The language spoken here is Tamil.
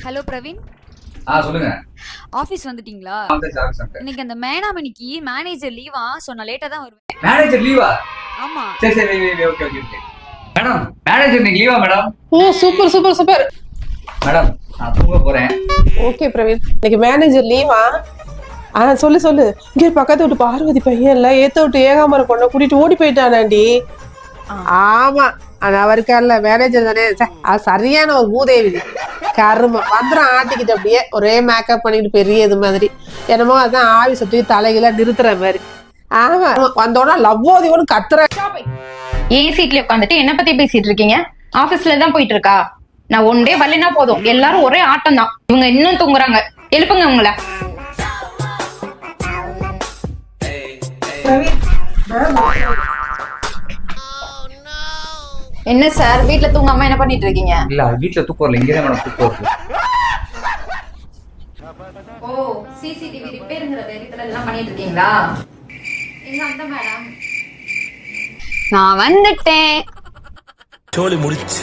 ஹலோ பிரவீன். சொல்லுங்க. ஆபீஸ் வந்துட்டீங்களா? இன்னைக்கு அந்த மேனாமணிக்கு மேனேஜர் லீவா, சோ நான் லேட்டா தான் வருவேன். மேனேஜர் லீவா? ஆமா. சரி ஓகே. மேடம் மேனேஜர் இன்னைக்கு லீவா மேடம்? ஓ சூப்பர். மேடம் நான் தூங்க போறேன். ஓகே பிரவீன், இன்னைக்கு மேனேஜர் லீவா? சொல்லு. இங்க பக்கத்து வீட்டு பார்வதி பையன் இல்ல, ஏத்த விட்டு ஏகாமரம் பொண்ணை கூட்டிட்டு ஓடி போயிட்டானாண்டி. ஆமா, ஆனா அவருக்கால மேனேஜர் தானே, அது சரியான ஒரு மூதேவி. கரும வந்துடும் ஆட்டிக்கிட்டு அப்படியே ஒரே மேக்கப் பண்ணிட்டு பெரிய இது மாதிரி என்னமோ அதான் ஆவி சுத்தி தலைகளை நிறுத்துற மாதிரி. ஆமா, வந்தோடனே லவ்வோதியோன்னு கத்துற. ஏன் சீட்ல உட்காந்துட்டு என்ன பத்தி பேசிட்டு இருக்கீங்க? ஆபீஸ்ல தான் போயிட்டு இருக்கா? நான் ஒன் டே வரலைன்னா போதும், எல்லாரும் ஒரே ஆட்டம் தான். இவங்க இன்னும் தூங்குறாங்க, எழுப்புங்க உங்களை. என்ன சார், வீட்டுல தூங்காம என்ன பண்ணிட்டு இருக்கீங்க? இல்ல வீட்டுல தூக்கம் வரல, இங்கதான் மேடம் தூக்கம் வருது. ஓ, சிசிடிவி ரிப்பேருங்கிற வேலையில எல்லாம் பண்ணிட்டு இருக்கீங்களா? எங்க அந்த மேடம், நான் வந்துட்டேன். சோலி முடிச்சு.